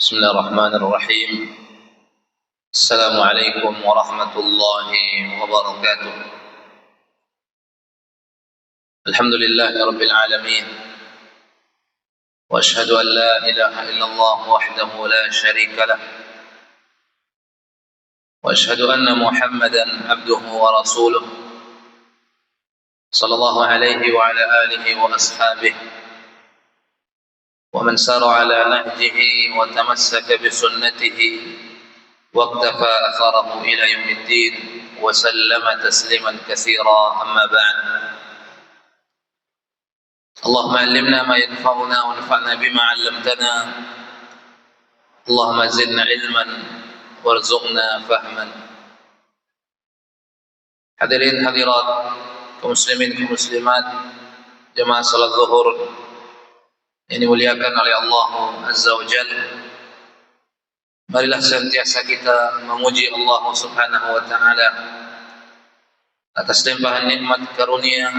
بسم الله الرحمن الرحيم. السلام عليكم ورحمة الله وبركاته. الحمد لله رب العالمين، وأشهد أن لا إله إلا الله وحده لا شريك له، وأشهد أن محمدا عبده ورسوله صلى الله عليه وعلى آله وأصحابه ومن سار على نهجه وتمسك بسنته واقتفى أثره إلى يوم الدين وسلم تسليما كثيرا. أما بعد، اللهم علمنا ما ينفعنا وانفعنا بما علمتنا، اللهم زدنا علما warzuqna fahman. Hadirin hadirat, kaum muslimin kaum muslimat, jemaah salat zuhur yang dimuliakan oleh Allah Azza wa Jalla, marilah senantiasa kita memuji Allah Subhanahu wa taala atas limpahan nikmat karunia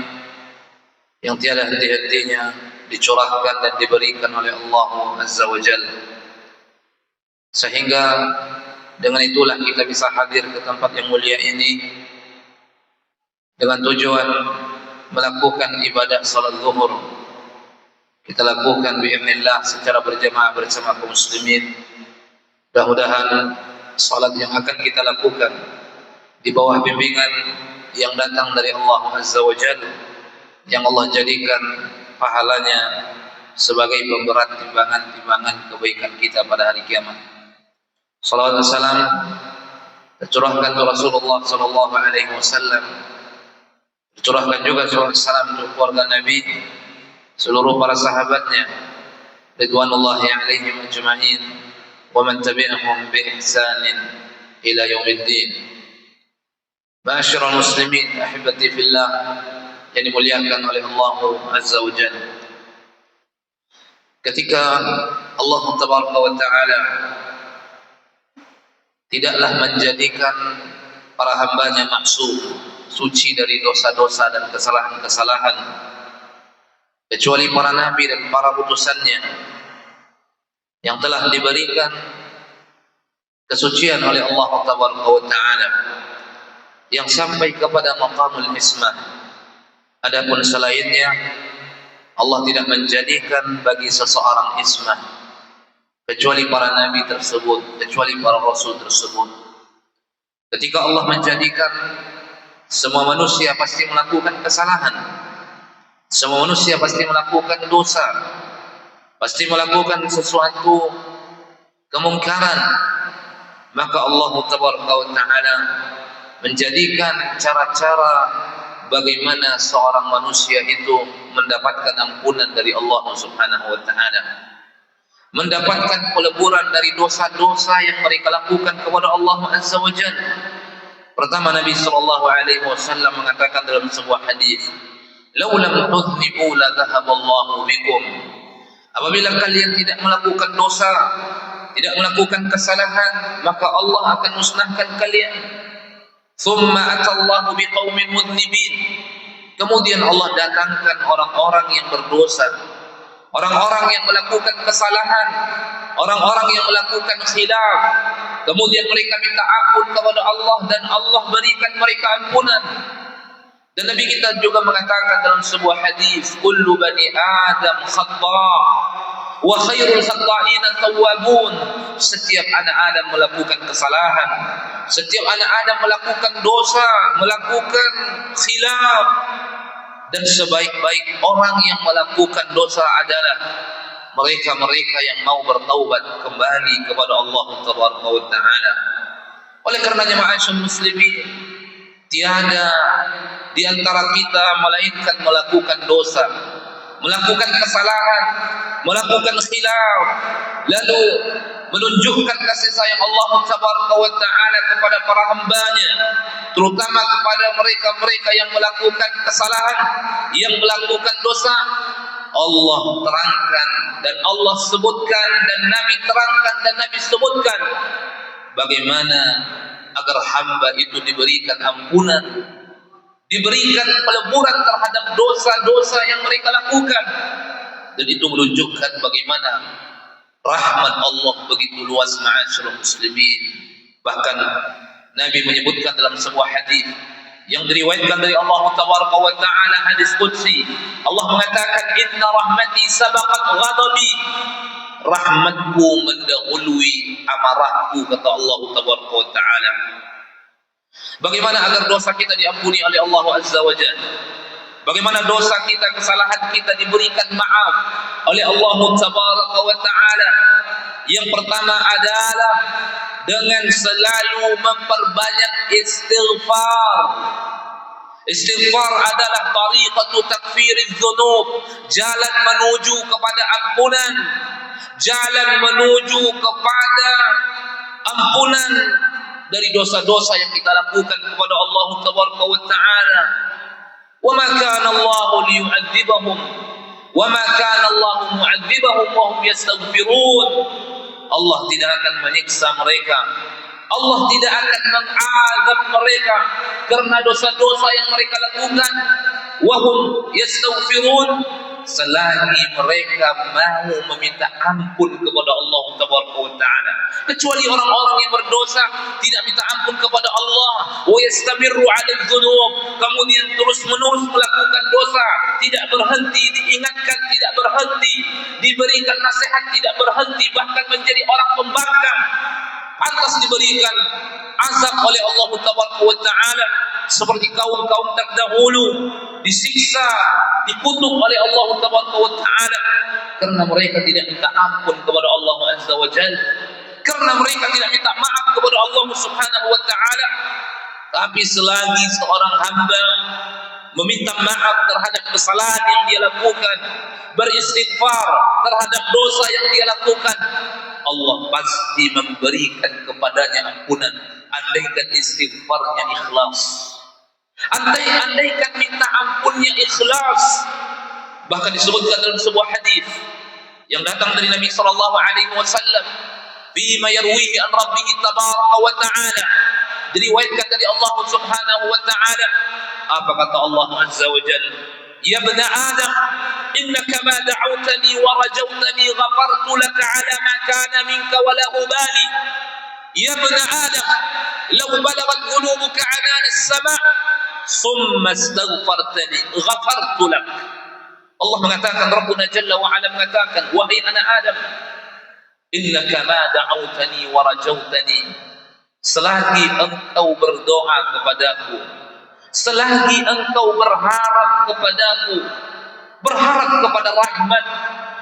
yang tiada henti-hentinya dicurahkan dan diberikan oleh Allah Azza wa Jalla, sehingga dengan itulah kita bisa hadir ke tempat yang mulia ini dengan tujuan melakukan ibadah salat zuhur. Kita lakukan biiznillah secara berjamaah bersama kaum muslimin. Mudah-mudahan salat yang akan kita lakukan di bawah bimbingan yang datang dari Allah Azza wa Jalla, yang Allah jadikan pahalanya sebagai pemberat timbangan-timbangan kebaikan kita pada hari kiamat. Salawat dan salam tercurahkan untuk Rasulullah sallallahu alaihi wasallam, tercurahkan juga salawat salam untuk keluarga Nabi, seluruh para sahabatnya ridwanullahi alaihim ajma'in, wa man tabi'ahum bi ihsanin ila yaumiddin. Ma'asyiral muslimin ahibati fillah yang dimuliakan oleh Allah Azza wa Jalla, ketika Allah Tabaraka wa taala tidaklah menjadikan para hambanya maksum, suci dari dosa-dosa dan kesalahan-kesalahan, kecuali para nabi dan para utusannya yang telah diberikan kesucian oleh Allah Tabaraka wa taala, yang sampai kepada maqamul ismah. Adapun selainnya, Allah tidak menjadikan bagi seseorang ismah kecuali para nabi tersebut, kecuali para rasul tersebut. Ketika Allah menjadikan semua manusia pasti melakukan kesalahan, semua manusia pasti melakukan dosa, pasti melakukan sesuatu kemungkaran, maka Allah Tabaraka wa taala menjadikan cara-cara bagaimana seorang manusia itu mendapatkan ampunan dari Allah Subhanahu wa taala, mendapatkan peleburan dari dosa-dosa yang mereka lakukan kepada Allah Azza wa Jalla. Pertama, Nabi sallallahu alaihi wasallam mengatakan dalam sebuah hadis, "Lau lam tudhnibu la dhahaballahu bikum." Apabila kalian tidak melakukan dosa, tidak melakukan kesalahan, maka Allah akan musnahkan kalian. Thumma atallahu biqaumin mudhnibin. Kemudian Allah datangkan orang-orang yang berdosa, orang-orang yang melakukan kesalahan, orang-orang yang melakukan khilaf. Kemudian mereka minta ampun kepada Allah dan Allah berikan mereka ampunan. Dan Nabi kita juga mengatakan dalam sebuah hadis, kullu bani Adam khata' wa khairul khata'ina tawwabun. Setiap anak Adam melakukan kesalahan, setiap anak Adam melakukan dosa, melakukan khilaf, dan sebaik-baik orang yang melakukan dosa adalah mereka-mereka yang mau bertaubat kembali kepada Allah Tabaraka wa taala. Oleh karenanya, ma'asyiral muslimin, tiada di antara kita melainkan melakukan dosa, melakukan kesalahan, melakukan khilaf, lalu menunjukkan kasih sayang Allah Tabaraka wa taala kepada para hambanya, terutama kepada mereka-mereka yang melakukan kesalahan, yang melakukan dosa. Allah terangkan dan Allah sebutkan dan Nabi terangkan dan Nabi sebutkan bagaimana agar hamba itu diberikan ampunan, diberikan peleburan terhadap dosa-dosa yang mereka lakukan. Dan itu menunjukkan bagaimana Rahmat Allah begitu luas ma'asyiral muslimin. Bahkan Nabi menyebutkan dalam sebuah hadis yang diriwayatkan dari Allah Tabaraka wa Ta'ala, hadis qudsi, Allah mengatakan, inna rahmati sabaqat ghadabi, rahmatku mendahului amarahku, kata Allah Tabaraka wa Ta'ala. Bagaimana agar dosa kita diampuni oleh Allah Azza wa Jalla? Bagaimana dosa kita, kesalahan kita diberikan maaf oleh Allah Tabaraka wa Ta'ala? Yang pertama adalah dengan selalu memperbanyak istighfar. Istighfar adalah tariqatu takfiriz dzunub, jalan menuju kepada ampunan, jalan menuju kepada ampunan dari dosa-dosa yang kita lakukan kepada Allah Tabaraka wa Ta'ala. Wa ma kana Allah liyu'adzibahum wa ma kana Allah mu'adzibahum wa hum yastaghfirun. Allah tidak akan menyiksa mereka, Allah tidak akan mengazab mereka karena dosa-dosa yang mereka lakukan. Wa hum yastaghfirun, selagi mereka mau meminta ampun kepada Allah Tabaraka wa Ta'ala. Kecuali orang-orang yang berdosa tidak minta ampun kepada Allah, wa yastamirru 'ala dzunub, kemudian terus-menerus melakukan dosa, tidak berhenti, diingatkan tidak berhenti, diberikan nasihat tidak berhenti, bahkan menjadi orang pembangkang, pantas diberikan azab oleh Allah Tabaraka wa Ta'ala seperti kaum-kaum terdahulu disiksa, dikutuk oleh Allah Tabaraka wa Ta'ala karena mereka tidak minta ampun kepada Allah Azza wa Jalla, karena mereka tidak minta maaf kepada Allah Subhanahu wa Ta'ala. Tapi selagi seorang hamba meminta maaf terhadap kesalahan yang dia lakukan, beristighfar terhadap dosa yang dia lakukan, Allah pasti memberikan kepadanya ampunan, andaikan istighfarnya ikhlas, andaikan minta ampunnya ikhlas. Bahkan disebutkan dalam sebuah hadis yang datang dari Nabi sallallahu alaihi wasallam, fima yarwihi an rabbih tabaraka wa ta'ala, diriwayatkan dari Allah Subhanahu wa Ta'ala. Apa kata Allah Azza wa Jalla? Ya ibn Adam, innaka ma da'awtani wa rajawtani ghafartu laka ala ma kana minka wa la ubali. Ya ibn Adam, law balagat dhunubuka 'anana as-sama' thumma astaghfartani ghafartu lak. Allah mengatakan, Rabbuna Jalla wa Ala mengatakan, wahai anak Adam, innaka ma da'awtani wa rajawtani, selagi engkau berdoa kepadaku, selagi engkau berharap kepadaku, berharap kepada rahmat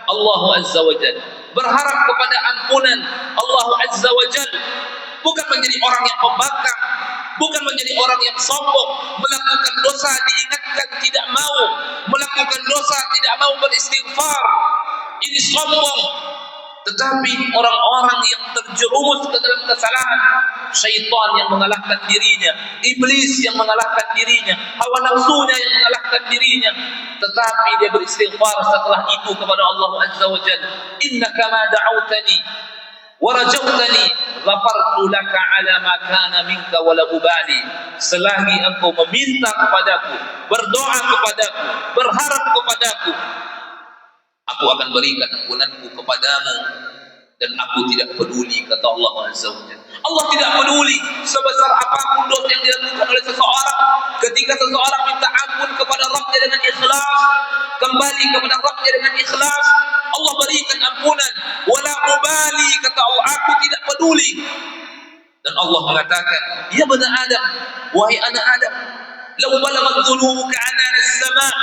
Allah Azza wa Jalla, berharap kepada ampunan Allah Azza wa Jalla, bukan menjadi orang yang pembangkang, bukan menjadi orang yang sombong, melakukan dosa diingatkan tidak mau, melakukan dosa tidak mau beristighfar, ini sombong. Tetapi orang-orang yang terjerumus ke dalam kesalahan, syaitan yang mengalahkan dirinya, iblis yang mengalahkan dirinya, hawa nafsunya yang mengalahkan dirinya, tetapi dia beristighfar setelah itu kepada Allah Azza wa Jalla. Innaka ma da'awtani wa rajawtani ghafartu laka ala ma kana minka wa la ubali. Selagi engkau meminta kepadaku, berdoa kepadaku, berharap kepadaku, aku akan berikan ampunanku kepadamu dan aku tidak peduli, kata Allah Azza wa Jalla. Allah tidak peduli sebesar apapun dosa yang dilakukan oleh seseorang. Ketika seseorang minta ampun kepada Rabbnya dengan ikhlas, kembali kepada Rabbnya dengan ikhlas, Allah berikan ampunan. Wala ubali, kata Allah, aku tidak peduli. Dan Allah mengatakan, ya bani Adam, wahai anak Adam, law balagat dhunubuka 'anana as-sama',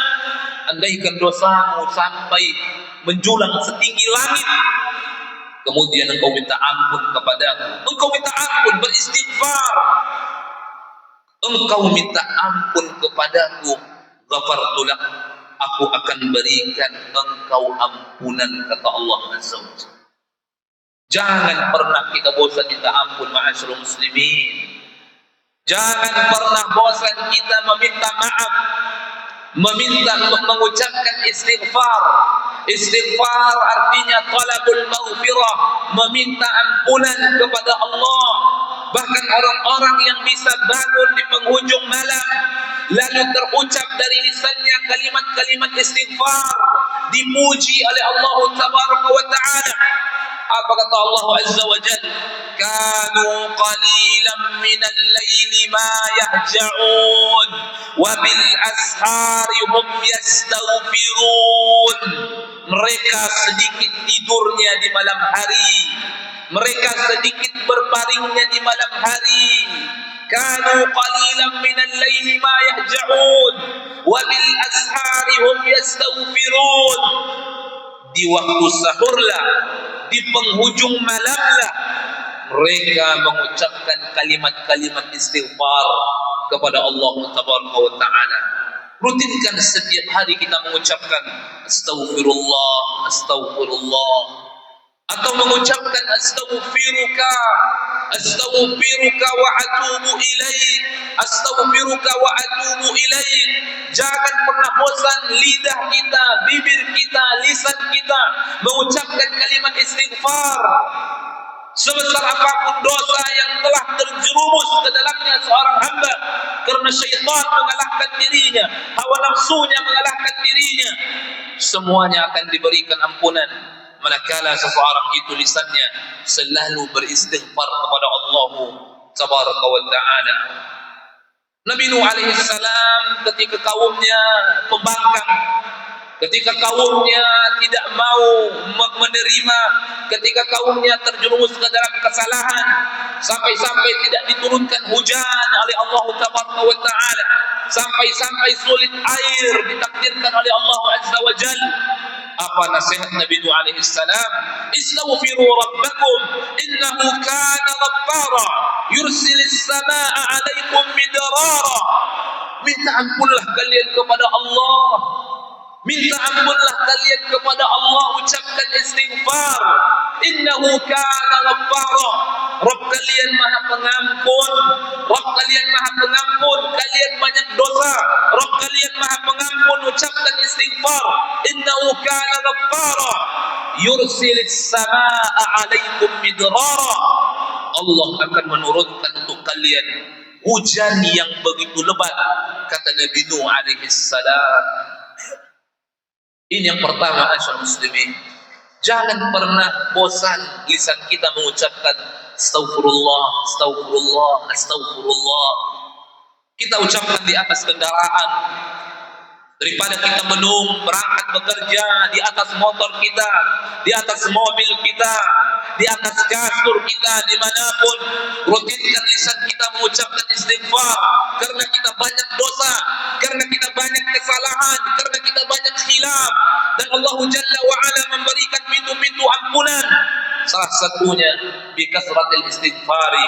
andaikan dosamu sampai menjulang setinggi langit, kemudian engkau minta ampun kepadaku, engkau minta ampun, beristighfar, engkau minta ampun kepadaku, ghafartu lak, aku akan berikan engkau ampunan, kata Allah Azza wa Jalla. Jangan pernah kita bosan minta ampun, ma'asyiral muslimin. Jangan pernah bosan kita meminta maaf, mengucapkan istighfar. Istighfar artinya talabul maghfirah, meminta ampunan kepada Allah. Bahkan orang-orang yang bisa bangun di penghujung malam lalu terucap dari lisannya kalimat-kalimat istighfar, dipuji oleh Allah Tabaraka wa Ta'ala, Apa kata Allah Azza wa Jalla? Kanu qalilan minal laili ma yahja'un wa bil ashari hum yastaghfirun. Mereka sedikit tidurnya di malam hari, mereka sedikit berbaringnya di malam hari. Kanu qalilan minal laili ma yahja'un wa bil ashari hum yastaghfirun. Di waktu sahurlah, di penghujung malamlah mereka mengucapkan kalimat-kalimat istighfar kepada Allah Tabaraka wa Ta'ala. Rutinkan setiap hari kita mengucapkan astaghfirullah, astaghfirullah, atau mengucapkan astaghfiruka, astaghfiruka wa atubu ilaik, astaghfiruka wa atubu ilaik. Jangan pernah bosan lidah kita, bibir kita, lisan kita mengucapkan kalimat istighfar. Sebesar apapun dosa yang telah terjerumus ke dalamnya seorang hamba, karena syaitan mengalahkan dirinya, hawa nafsunya mengalahkan dirinya, semuanya akan diberikan ampunan manakala seseorang itu lisannya selalu beristighfar kepada Allah Tabaraka wa Ta'ala. Nabi Nuh alaihi salam ketika kaumnya pembangkang, ketika kaumnya tidak mau menerima, ketika kaumnya terjerumus ke dalam kesalahan, sampai-sampai tidak diturunkan hujan oleh Allah Tabaraka wa Ta'ala, sampai-sampai sulit air ditakdirkan oleh Allah Azza wa Jalla. Apa nasihat Nabi Nuh alaihi salam? Istaghfiru rabbakum innahu kana ghaffara yursilis samaa'a 'alaikum midrara. Minta ampunlah kalian kepada Allah, minta ampunlah kalian kepada Allah, ucapkan istighfar. Innahu kana ghaffara, Rabb kalian maha pengampun, Rabb kalian maha pengampun, kalian banyak dosa, Rabb kalian maha pengampun, ucapkan istighfar. Innahu kana ghaffara yursilis samaa'a 'alaikum midrara. Allah akan menurunkan untuk kalian hujan yang begitu lebat, kata Nabi Nuh alaihi salam. Ini yang pertama, asyhadu muslimin. Jangan pernah bosan lisan kita mengucapkan astaghfirullah, astaghfirullah, astaghfirullah. Kita ucapkan di atas kendaraan, daripada kita menung berangkat bekerja, di atas motor kita, di atas mobil kita, di atas kasur kita, dimanapun. Rutinkan lisan kita mengucapkan istighfar, karena kita banyak dosa, karena kita banyak kesalahan, karena kita banyak khilaf, dan Allah Jalla wa Ala memberikan pintu-pintu ampunan. Salah satunya bi kasratil istighfari,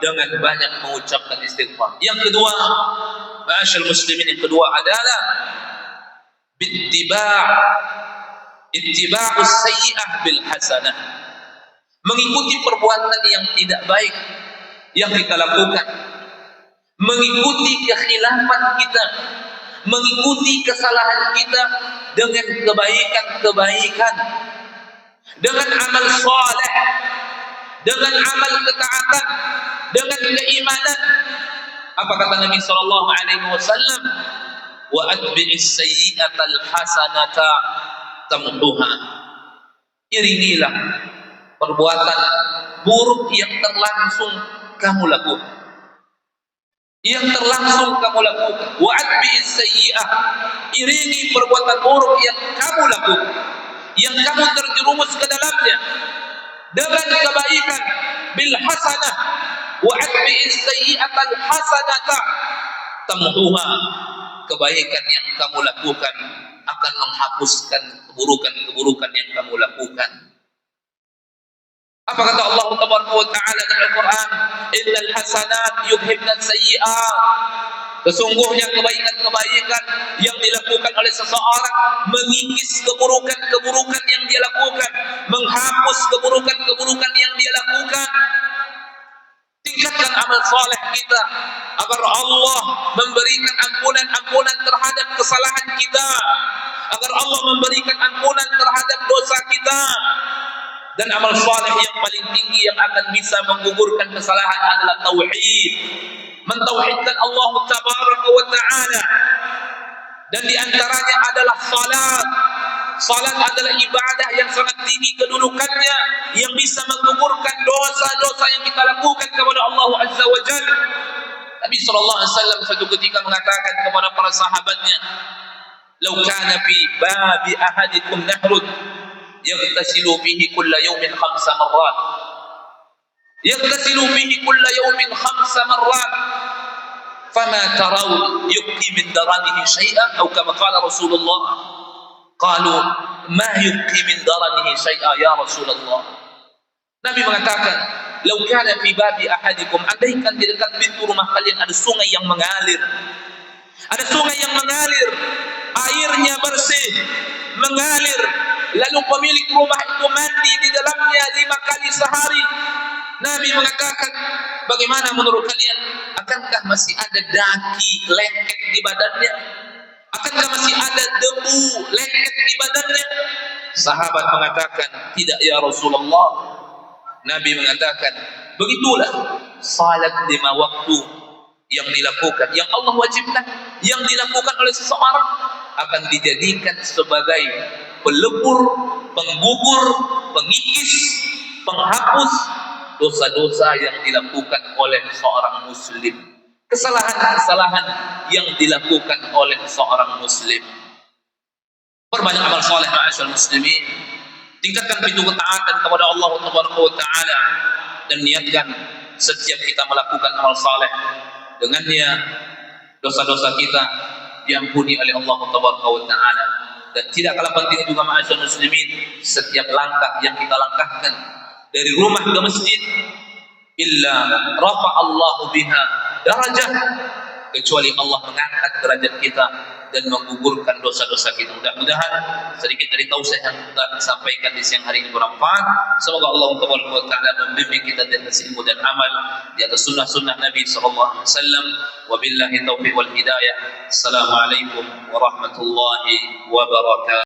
dengan banyak mengucapkan istighfar. Yang kedua, ma'asyal muslimin, yang kedua adalah ittiba'us sayyi'ah bil hasanah. Mengikuti perbuatan yang tidak baik yang kita lakukan, mengikuti kekhilafan kita, mengikuti kesalahan kita dengan kebaikan-kebaikan, dengan amal saleh, dengan amal ketaatan, dengan keimanan. Apa kata Nabi sallallahu alaihi wasallam? Wa atbi'is sayyi'atal hasanata tamhuha. Iringilah perbuatan buruk yang terlangsung kamu lakukan, yang terlangsung kamu lakukan. Wa atbi'is sayyi'ah, iringi perbuatan buruk yang kamu lakukan, yang kamu terjerumus ke dalamnya, dengan kebaikan. Bil hasanah wa atbi'is sayyi'atal hasanata tamhuha. Kebaikan yang kamu lakukan akan menghapuskan keburukan-keburukan yang kamu lakukan. Apa kata Allah Tabaraka wa Ta'ala dalam Al-Quran? Innal hasanat yudhibnas sayyi'at. Sesungguhnya kebaikan-kebaikan yang dilakukan oleh seseorang mengikis keburukan-keburukan yang dia lakukan, menghapus keburukan-keburukan yang dia lakukan. Tingkatkan amal saleh kita agar Allah memberikan ampunan terhadap kesalahan kita, agar Allah memberikan ampunan terhadap dosa kita. Dan amal saleh yang paling tinggi yang akan bisa menggugurkan kesalahan adalah tauhid, mentauhidkan Allah Tabaraka wa Ta'ala. Dan di antaranya adalah salat. Salat adalah ibadah yang sangat tinggi kedudukannya, yang bisa menggugurkan dosa-dosa yang kita lakukan kepada Allah Azza wa Jalla. Nabi SAW suatu ketika mengatakan kepada para sahabatnya, "Lau kana fi babi ahadikum nahrun yaghtasilu fihi kulla yawmin 5 marrat." Yaghtasilu fihi kulla yawmin 5 marrat. Fama tarawun yubqi min daranihi syai'an atau kama qala Rasulullah. Qalu ma yubqi min daranihi syai'a ya Rasulullah. Nabi mengatakan, "Lau kana fi babi ahadikum," andaikan di dekat pintu rumah kalian ada sungai yang mengalir. Ada sungai yang mengalir, airnya bersih, mengalir. Lalu pemilik rumah itu mandi di dalamnya 5 kali sehari. Nabi mengatakan, bagaimana menurut kalian? Akankah masih ada daki lengket di badannya? Akankah masih ada debu lengket di badannya? Sahabat mengatakan, tidak ya Rasulullah. Nabi mengatakan, begitulah salat 5 waktu yang dilakukan, yang Allah wajibkan, yang dilakukan oleh seseorang akan dijadikan sebagai pelebur, penggugur, pengikis, penghapus dosa-dosa yang dilakukan oleh seorang muslim, kesalahan-kesalahan yang dilakukan oleh seorang muslim. Perbanyak amal saleh ma'asyal muslimin, tingkatkan pintu ketaatan kepada Allah Taala, dan niatkan setiap kita melakukan amal saleh, dengannya dosa-dosa kita diampuni oleh Allah Taala. Dan tidak kalah penting juga ma'asyal muslimin, setiap langkah yang kita langkahkan dari rumah ke masjid, illa rafa'allahu biha darajah, kecuali Allah mengangkat derajat kita dan menggugurkan dosa-dosa kita. Mudah-mudahan sedikit dari tausiah yang kita sampaikan di siang hari ini bermanfaat. Semoga Allah Taala membimbing kita di atas ilmu dan amal, di atas sunnah-sunnah Nabi SAW. Wabillahi taufiq wal hidayah. Assalamualaikum warahmatullahi wabarakatuh.